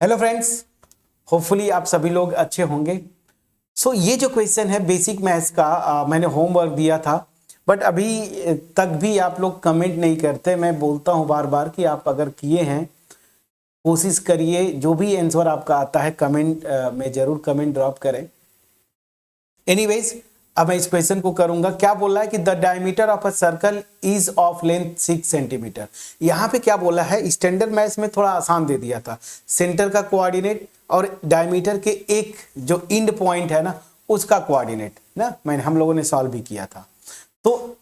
Hello friends, hopefully आप सभी लोग अच्छे होंगे। ये जो क्वेश्चन है बेसिक मैथ्स का मैंने होमवर्क दिया था, बट अभी तक भी आप लोग कमेंट नहीं करते। मैं बोलता हूँ बार बार कि आप अगर किए हैं कोशिश करिए, जो भी आंसर आपका आता है कमेंट में जरूर कमेंट ड्रॉप करें। एनीवेज, अब मैं इस क्वेश्चन को करूंगा। क्या बोला है कि the diameter of a circle is of length 6 centimetre. यहां पे क्या बोला है, स्टैंडर्ड मैथ्स में थोड़ा आसान दे दिया था। सेंटर का कोऑर्डिनेट और डायमीटर के एक जो इंड पॉइंट है ना, उसका कोऑर्डिनेट ना मैंने हम लोगों ने सॉल्व भी किया था। तो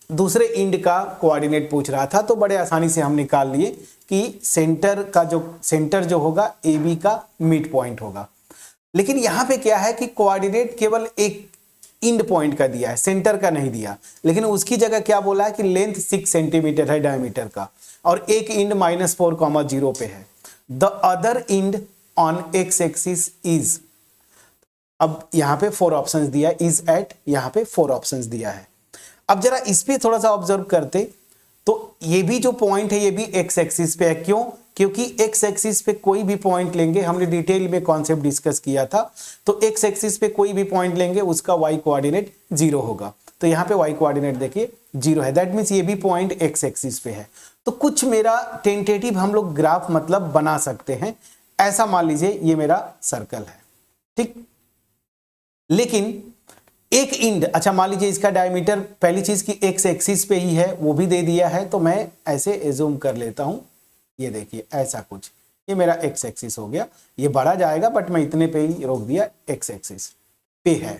दूसरे इंड का कोऑर्डिनेट पूछ रहा था, तो बड़े आसानी से हम निकाल लिए कि सेंटर जो होगा ए बी का मिड पॉइंट होगा। लेकिन यहां पे क्या है कि कोऑर्डिनेट केवल एक इंड पॉइंट का दिया है, सेंटर का नहीं दिया। लेकिन उसकी जगह क्या बोला है कि लेंथ 6 सेंटीमीटर है डायमीटर का, और एक इंड -4,0 पे है। The other end on x axis is, अब यहां पे 4 ऑप्शंस दिया, इज एट, यहां पे 4 ऑप्शंस दिया है। अब जरा इस पे थोड़ा सा ऑब्जर्व करते, तो ये भी जो पॉइंट है ये भी एक्स एक्सिस पे है। क्यों? क्योंकि एक्स एक्सिस पे कोई भी पॉइंट लेंगे, हमने डिटेल में कॉन्सेप्ट डिस्कस किया था, तो एक्स एक्सिस पे कोई भी पॉइंट लेंगे उसका वाई कोऑर्डिनेट 0 होगा। तो यहाँ पे वाई कोऑर्डिनेट देखिए 0 है, दैट मीन्स ये भी पॉइंट एक्स एक्सिस पे है। तो कुछ मेरा टेंटेटिव हम लोग ग्राफ मतलब बना सकते हैं। ऐसा मान लीजिए ये मेरा सर्कल है, ठीक। लेकिन एक इंड, अच्छा मान लीजिए इसका डायमीटर पहली चीज की एक्स एक्सिस पे ही है, वो भी दे दिया है। तो मैं ऐसे एज्यूम कर लेता हूं, ये देखिए ऐसा कुछ, ये मेरा एक्स एक्सिस हो गया। ये बढ़ा जाएगा बट मैं इतने पे ही रोक दिया, एक्स एक्सिस पे है,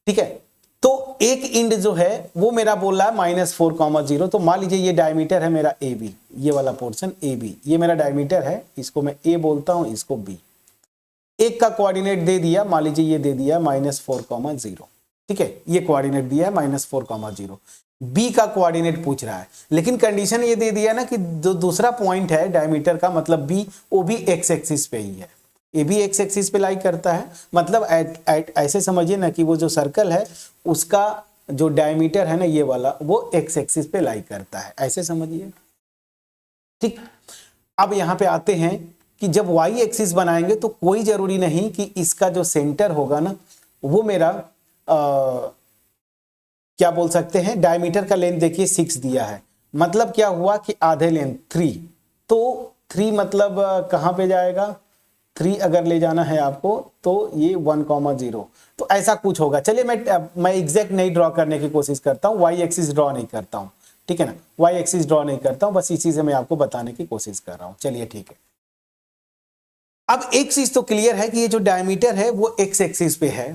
ठीक है। तो एक इंड जो है वो मेरा बोल रहा है -4,0। तो मान लीजिए ये डायमीटर है मेरा ए बी, ये वाला पोर्शन ए बी, ये मेरा डायमीटर है, इसको मैं ए बोलता हूं, इसको बी। एक का कोऑर्डिनेट दे दिया, मान लीजिए ये दे दिया -4,0, ठीक है। ये कोऑर्डिनेट दिया है -4,0। बी का कोऑर्डिनेट पूछ रहा है, लेकिन कंडीशन ये दे दिया ना कि जो दूसरा पॉइंट है डायमीटर का, मतलब बी, वो भी एक्स एक्सिस पे ही है। ये भी एक्स एक्सिस पे लाई करता है, मतलब ऐसे समझिए ना कि वो जो सर्कल है उसका जो डायमीटर है ना ये वाला, वो एक्स एक्सिस पे लाई करता है, ऐसे समझिए, ठीक। अब यहां पे आते हैं कि जब वाई एक्सिस बनाएंगे तो कोई जरूरी नहीं कि इसका जो सेंटर होगा ना वो मेरा क्या बोल सकते हैं, डायमीटर का लेंथ देखिए 6 दिया है, मतलब क्या हुआ कि आधे लेंथ 3। तो 3 मतलब कहां पे जाएगा, 3 अगर ले जाना है आपको तो ये 1,0। तो ऐसा कुछ होगा। चलिए मैं एग्जैक्ट नहीं ड्रॉ करने की कोशिश करता हूं, वाई एक्सिस ड्रॉ नहीं करता हूं, ठीक है ना। वाई एक्सिस ड्रॉ नहीं करता हूं, बस इसी से मैं आपको बताने की कोशिश कर रहा हूं। चलिए ठीक है। अब एक चीज तो क्लियर है कि ये जो डायमीटर है वो एक्स एक्सिस पे है,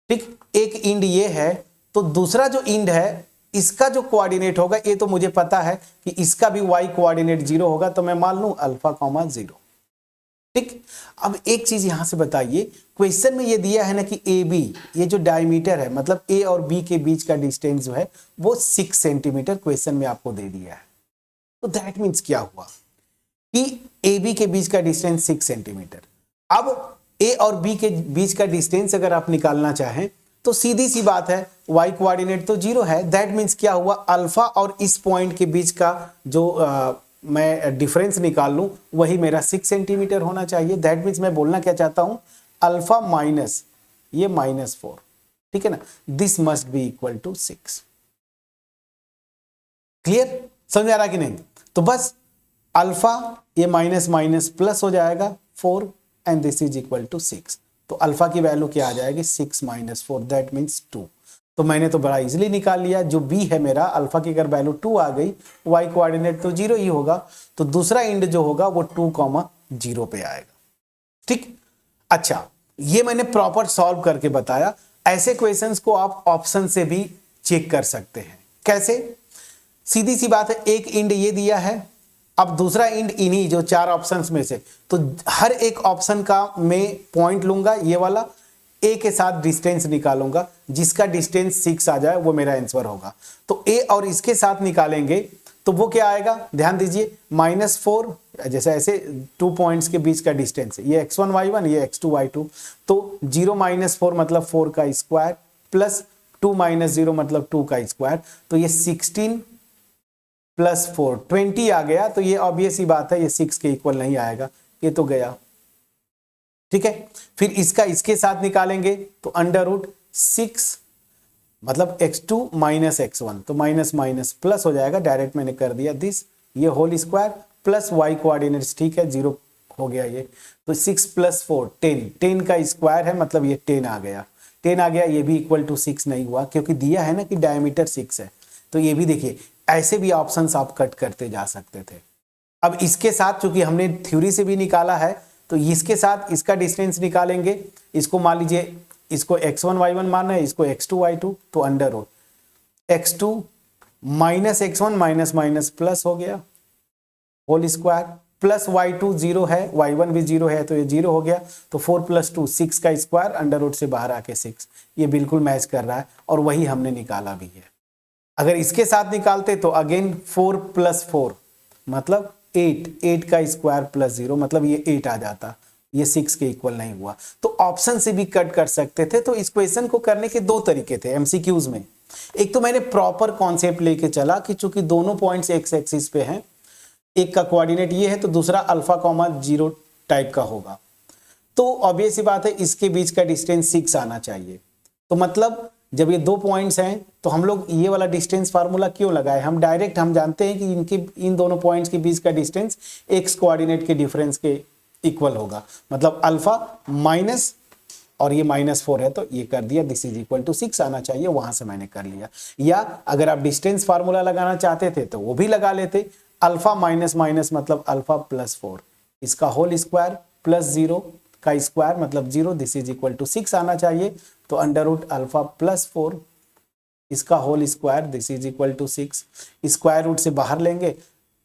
ठीक। एक इंड ये है, तो दूसरा जो इंड है इसका जो कोऑर्डिनेट होगा, ये तो मुझे पता है कि इसका भी वाई कोऑर्डिनेट 0 होगा, तो मैं मान लूं α,0, ठीक। अब एक चीज यहां से बताइए, क्वेश्चन में ये दिया है ना कि ए बी, ये जो डायमीटर है मतलब ए और बी के बीच का डिस्टेंस जो है वो 6 सेंटीमीटर क्वेश्चन में आपको दे दिया है। तो दैट मीन्स क्या हुआ कि ए बी के बीच का डिस्टेंस 6 सेंटीमीटर। अब ए और बी के बीच का डिस्टेंस अगर आप निकालना चाहें तो सीधी सी बात है, वाई कोऑर्डिनेट तो 0 है, दैट मीन्स क्या हुआ, अल्फा और इस पॉइंट के बीच का जो मैं डिफरेंस निकाल लूं वही मेरा 6 सेंटीमीटर होना चाहिए। दैट मीन्स मैं बोलना क्या चाहता हूं, अल्फा माइनस ये -4, ठीक है ना, this must be equal to 6। Clear, समझ आ रहा कि नहीं? तो बस अल्फा ये माइनस माइनस प्लस हो जाएगा 4 and this is equal to 6। तो अल्फा की वैल्यू क्या आ जाएगी, 6 - 4, दैट मीन्स 2। तो मैंने तो बड़ा इजीली निकाल लिया, जो बी है मेरा, अल्फा की अगर वैल्यू 2 आ गई, वाई कोऑर्डिनेट तो 0 ही होगा, तो दूसरा इंड जो होगा वो 2,0 पे आएगा, ठीक। अच्छा, ये मैंने प्रॉपर सॉल्व करके बताया। ऐसे क्वेश्चंस को आप ऑप्शन से भी चेक कर सकते हैं। कैसे? सीधी सी बात है, एक इंड ये दिया है, अब दूसरा इंड इन्हीं जो 4 ऑप्शंस में से, तो हर एक ऑप्शन का मैं पॉइंट लूंगा, ये वाला ए के साथ डिस्टेंस निकालूंगा, जिसका डिस्टेंस 6 आ जाए वो मेरा आंसर होगा। तो ए और इसके साथ निकालेंगे तो वो क्या आएगा, ध्यान दीजिए, -4, जैसे ऐसे 2 पॉइंट्स के बीच का डिस्टेंस, ये x1 y1, ये x2 y2, तो 0 - 4 मतलब 4 का स्क्वायर प्लस 2 - 0 मतलब 2 का स्क्वायर, तो ये 16 + 4 20 आ गया। तो ये ऑब्वियस ही बात है, ये 6 के इक्वल नहीं आएगा, ये तो गया, ठीक है। फिर इसका इसके साथ निकालेंगे तो अंडर रूट 6 मतलब x2 माइनस x1, तो माइनस माइनस प्लस हो जाएगा, डायरेक्ट मैंने कर दिया दिस, ये whole square plus y coordinates, ठीक है, 0 हो गया ये, तो 6 प्लस 4 10, 10 का स्क्वायर है मतलब ये 10 आ गया, 10 आ गया, ये भी इक्वल टू 6 नहीं हुआ क्योंकि दिया है ना कि डायमीटर 6 है, तो ये भी देखिए ऐसे भी ऑप्शंस आप कट करते जा सकते थे। अब इसके साथ चूंकि हमने थ्योरी से भी निकाला है तो इसके साथ इसका डिस्टेंस निकालेंगे, इसको मान लीजिए इसको x1 y1 मानना है, इसको x2 y2, तो under root x2 minus x1 minus minus plus हो गया होल स्क्वायर प्लस y2 0 है, y1 भी 0 है तो ये 0 हो गया, तो 4 प्लस 2 6 का स्क्वायर अंडर रूट से बाहर आके 6, ये बिल्कुल मैच कर रहा है और वही हमने निकाला भी है। अगर इसके साथ निकालते तो अगेन 4 प्लस 4 मतलब 8, 8 का स्क्वायर प्लस 0 मतलब ये 8 आ जाता, ये 6 के इक्वल नहीं हुआ, तो ऑप्शन से भी कट कर सकते थे। तो इस क्वेश्चन को करने के दो तरीके थे एमसीक्यूज में। एक तो मैंने प्रॉपर कॉन्सेप्ट लेके चला कि चूंकि दोनों पॉइंट्स एक्स एक्सिस पे हैं, एक का कोऑर्डिनेट ये है तो दूसरा अल्फा कॉमा 0 टाइप का होगा, तो ऑब्वियस सी बात है इसके बीच का डिस्टेंस 6 आना चाहिए। तो मतलब जब ये दो पॉइंट्स हैं तो हम लोग ये वाला डिस्टेंस फार्मूला क्यों लगाए, हम डायरेक्ट हम जानते हैं कि इन दोनों पॉइंट्स के बीच का डिस्टेंस एक्स कोऑर्डिनेट के डिफरेंस के इक्वल होगा, मतलब अल्फा माइनस और ये -4 है तो ये कर दिया, दिस इज इक्वल टू 6 आना चाहिए, वहां से मैंने कर लिया। या अगर आप डिस्टेंस फार्मूला लगाना चाहते थे तो वो भी लगा लेते, अल्फा माइनस माइनस मतलब अल्फा प्लस 4, इसका होल स्क्वायर प्लस 0 का स्क्वायर मतलब 0, दिस इज इक्वल टू 6 आना चाहिए, तो अंडर रूट अल्फा प्लस 4 इसका whole square this is equal to 6, square root से बाहर लेंगे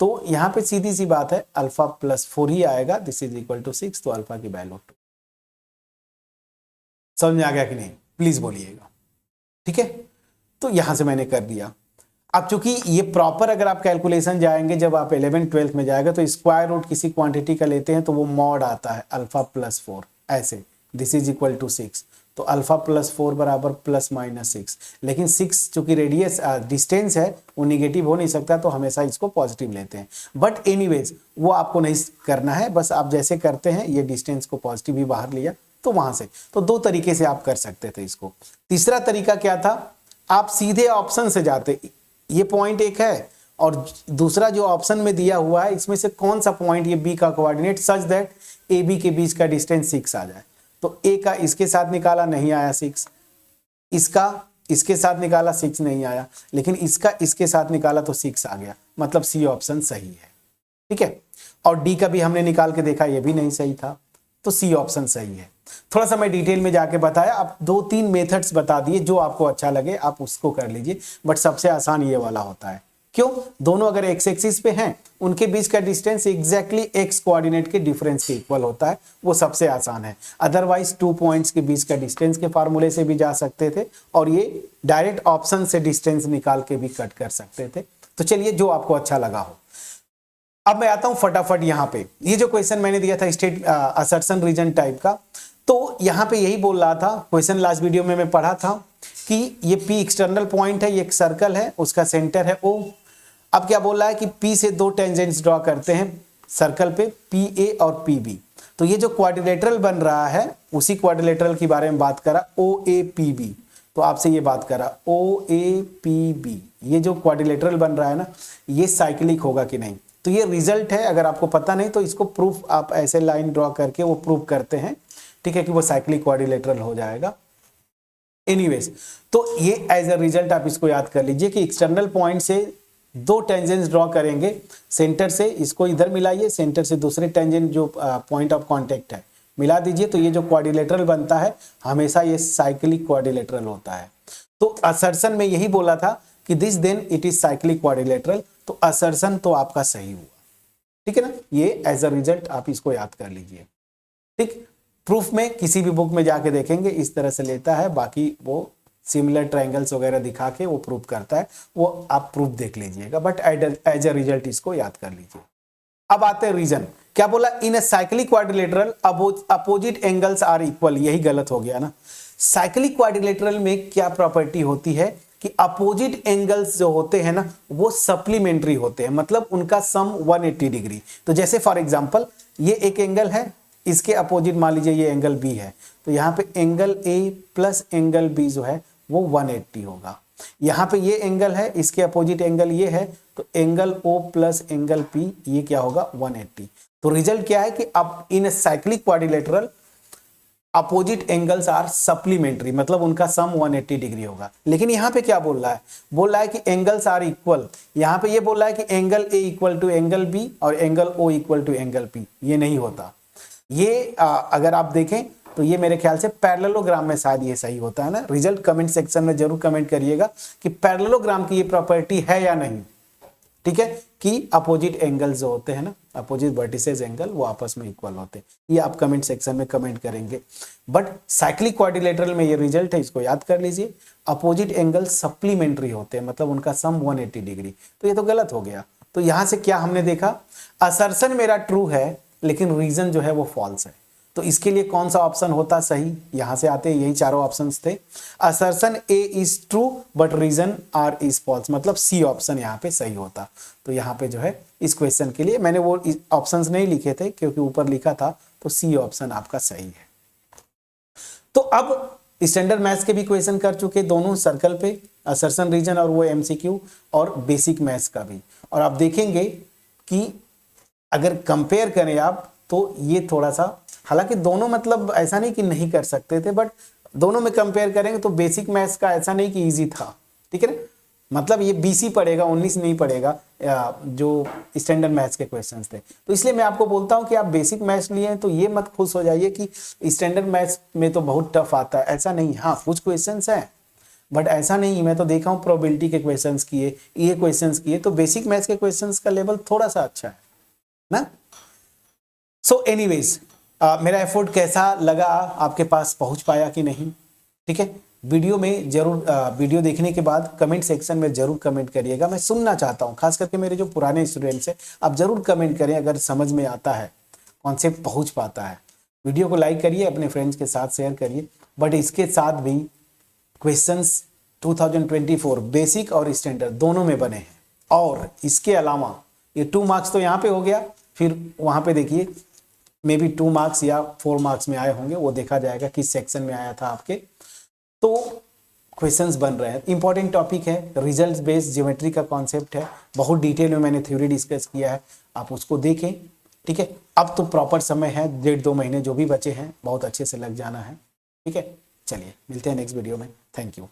तो यहां पे सीधी सी बात है अल्फा प्लस 4 ही आएगा, दिस इज इक्वल टू 6, तो अल्फा की वैल्यू 2। समझ में आ गया कि नहीं, प्लीज बोलिएगा, ठीक है। तो यहां से मैंने कर दिया। अब चूंकि ये प्रॉपर अगर आप कैलकुलेशन जाएंगे, जब आप 11th-12th में जाएगा तो स्क्वायर रूट किसी क्वांटिटी का लेते हैं तो वो मॉड आता है अल्फा प्लस 4 ऐसे, दिस इज इक्वल टू 6, तो अल्फा प्लस 4 बराबर प्लस माइनस 6, लेकिन 6 चूंकि रेडियस डिस्टेंस है वो निगेटिव हो नहीं सकता तो हमेशा इसको पॉजिटिव लेते हैं, बट एनीवेज वो आपको नहीं करना है, बस आप जैसे करते हैं ये डिस्टेंस को पॉजिटिव ही बाहर लिया तो वहां से, तो दो तरीके से आप कर सकते थे इसको। तीसरा तरीका क्या था, आप सीधे ऑप्शन से जाते, ये पॉइंट एक है और दूसरा जो ऑप्शन में दिया हुआ है इसमें से कौन सा पॉइंट ये बी का coordinate such that A B के बीच का डिस्टेंस 6 आ जाए, तो ए का इसके साथ निकाला नहीं आया 6, इसका इसके साथ निकाला 6 नहीं आया, लेकिन इसका इसके साथ निकाला तो 6 आ गया, मतलब सी ऑप्शन सही है, ठीक है। और डी का भी हमने निकाल के देखा ये भी नहीं सही था, तो सी ऑप्शन सही है। थोड़ा सा मैं डिटेल में जाके बताया, आप 2-3 मेथड्स बता दिए, जो आपको अच्छा लगे आप उसको कर लीजिए, बट सबसे आसान ये वाला होता है। क्यों, दोनों अगर एक्स एक्सिस पे हैं उनके बीच का डिस्टेंस एग्जैक्टली एक्स कोऑर्डिनेट के डिफरेंस के इक्वल होता है, वो सबसे आसान है। अदरवाइज 2 पॉइंट्स के बीच का डिस्टेंस के फार्मूले से भी जा सकते थे और ये डायरेक्ट ऑप्शन से डिस्टेंस निकाल के भी कट कर सकते थे। तो चलिए जो आपको अच्छा लगा हो। अब मैं आता हूं फटाफट यहाँ पे, ये जो क्वेश्चन मैंने दिया था स्टेट असर्शन रीजन टाइप का, तो यहाँ पे यही बोल रहा था, क्वेश्चन लास्ट वीडियो में मैं पढ़ा था कि ये P एक्सटर्नल पॉइंट है, ये एक सर्कल है, उसका सेंटर है O। अब क्या बोल रहा है कि P से 2 टेंजेंट्स ड्रॉ करते हैं सर्कल पे, PA और PB। तो ये जो क्वाड्रिलेटरल बन रहा है उसी क्वाड्रिलेटरल के बारे में बात करा, OAPB। तो आपसे ये बात करा OAPB, ये जो क्वाड्रिलेटरल बन रहा है ना, ये साइक्लिक होगा कि नहीं। तो ये रिजल्ट है, अगर आपको पता नहीं तो इसको प्रूफ आप ऐसे लाइन ड्रॉ करके वो प्रूफ करते हैं, ठीक है, कि वो साइक्लिक क्वाड्रिलेटरल हो जाएगा। एनीवेज, तो ये एज अ रिजल्ट आप इसको याद कर लीजिए कि एक्सटर्नल पॉइंट से 2 टेंजेंट्स ड्रॉ करेंगे, सेंटर से इसको इधर मिलाइए, सेंटर से दूसरे टेंजेंट जो पॉइंट ऑफ कांटेक्ट है मिला दीजिए, तो ये जो क्वाड्रिलेटरल बनता है हमेशा ये साइक्लिक क्वाड्रिलेटरल होता है। तो असर्शन में यही बोला था कि this then it is cyclic quadrilateral, तो असर्शन तो आपका सही हुआ, ठीक है ना। ये एज अ रिजल्ट आप इसको याद कर लीजिए, ठीक। प्रूफ में किसी भी बुक में जाके देखेंगे इस तरह से लेता है, बाकी वो सिमिलर ट्रायंगल्स वगैरह दिखा के वो प्रूफ करता है, वो आप प्रूफ देख लीजिएगा, बट एज अ रिजल्ट इसको याद कर लीजिए। अब आते हैं रीजन, क्या बोला, in a cyclic quadrilateral opposite angles are equal, यही गलत हो गया ना। साइक्लिक क्वाड्रिलेटरल में क्या प्रॉपर्टी होती है कि अपोजिट एंगल्स जो होते हैं ना वो सप्लीमेंट्री होते हैं, मतलब उनका सम 180 डिग्री। तो जैसे फॉर एग्जांपल ये एक एंगल है, इसके अपोजिट मान लीजिए ये एंगल बी है, तो यहाँ पे angle A plus angle B जो है वो 180 होगा। यहाँ पे ये एंगल है, इसके अपोजिट एंगल ये है, तो angle O plus angle P ये क्या होगा 180। तो रिजल्ट क्या है कि अब in cyclic quadrilateral opposite angles are supplementary, मतलब उनका सम 180 डिग्री होगा। लेकिन यहाँ पे क्या बोल रहा है कि एंगल्स आर इक्वल। यहाँ पे ये बोल रहा है कि angle A equal to angle B और angle O equal to angle P, ये नहीं होता। ये अगर आप देखें तो ये मेरे ख्याल से पैरेललोग्राम में शायद ये सही होता है ना। रिजल्ट कमेंट सेक्शन में जरूर कमेंट करिएगा कि पैरेललोग्राम की ये प्रॉपर्टी है या नहीं, ठीक है, कि अपोजिट एंगल जो होते हैं ना, अपोजिट वर्टिसेस एंगल वो आपस में इक्वल होते हैं। ये आप कमेंट सेक्शन में कमेंट करेंगे। बट साइक्लिक क्वाड्रिलेटरल में ये रिजल्ट है, इसको याद कर लीजिए, अपोजिट एंगल सप्लीमेंट्री होते हैं, मतलब उनका सम 180 डिग्री। तो ये तो गलत हो गया। तो यहां से क्या हमने देखा, असर्शन मेरा ट्रू है लेकिन रीजन जो है वो फॉल्स है। तो इसके लिए कौन सा ऑप्शन होता सही, यहां से आते यही चारों ऑप्शंस थे। Assertion A is true but reason R is false, मतलब सी ऑप्शन यहाँ पे सही होता। तो यहाँ पे जो है इस क्वेश्चन के लिए मैंने वो ऑप्शंस नहीं लिखे थे क्योंकि ऊपर लिखा था, तो सी ऑप्शन आपका सही है। तो अब स्टैंडर्ड मैथ्स के भी क्वेश्चन कर चुके दोनों सर्कल पे, असर्शन रीजन और वो एमसीक्यू, और बेसिक मैथ्स का भी। और आप देखेंगे कि अगर कंपेयर करें आप तो ये थोड़ा सा, हालांकि दोनों मतलब ऐसा नहीं कि नहीं कर सकते थे, बट दोनों में कंपेयर करेंगे तो बेसिक मैथ्स का ऐसा नहीं कि इजी था, ठीक है ना। मतलब ये 20 ही पड़ेगा, 19 नहीं पड़ेगा जो स्टैंडर्ड मैथ्स के क्वेश्चंस थे। तो इसलिए मैं आपको बोलता हूं कि आप बेसिक मैथ्स लिए हैं तो ये मत खुश हो जाइए कि स्टैंडर्ड मैथ्स में तो बहुत टफ आता है, ऐसा नहीं। हाँ, कुछ क्वेश्चंस हैं बट ऐसा नहीं, मैं तो देखा हूँ प्रोबेबिलिटी के क्वेश्चंस किए, ये क्वेश्चंस किए, तो बेसिक मैथ्स के क्वेश्चंस का लेवल थोड़ा सा अच्छा है ना। सो एनीवेज, मेरा एफर्ट कैसा लगा, आपके पास पहुंच पाया कि नहीं, ठीक है। वीडियो में जरूर वीडियो देखने के बाद कमेंट सेक्शन में जरूर कमेंट करिएगा, मैं सुनना चाहता हूं, खास करके मेरे जो पुराने स्टूडेंट्स हैं, आप जरूर कमेंट करें अगर समझ में आता है, कॉन्सेप्ट पहुंच पाता है। वीडियो को लाइक करिए, अपने फ्रेंड्स के साथ शेयर करिए। बट इसके साथ भी क्वेश्चंस 2024 बेसिक और स्टैंडर्ड दोनों में बने हैं। और इसके अलावा ये 2 मार्क्स तो यहाँ पे हो गया, फिर वहाँ पे देखिए मे बी 2 मार्क्स या 4 मार्क्स में आए होंगे, वो देखा जाएगा किस सेक्शन में आया था आपके। तो क्वेश्चंस बन रहे हैं, इंपॉर्टेंट टॉपिक है, रिजल्ट बेस्ड ज्योमेट्री का कॉन्सेप्ट है, बहुत डिटेल में मैंने थ्योरी डिस्कस किया है, आप उसको देखें, ठीक है। अब तो प्रॉपर समय है, 1.5-2 महीने जो भी बचे हैं बहुत अच्छे से लग जाना है, ठीक है। चलिए मिलते हैं नेक्स्ट वीडियो में, थैंक यू।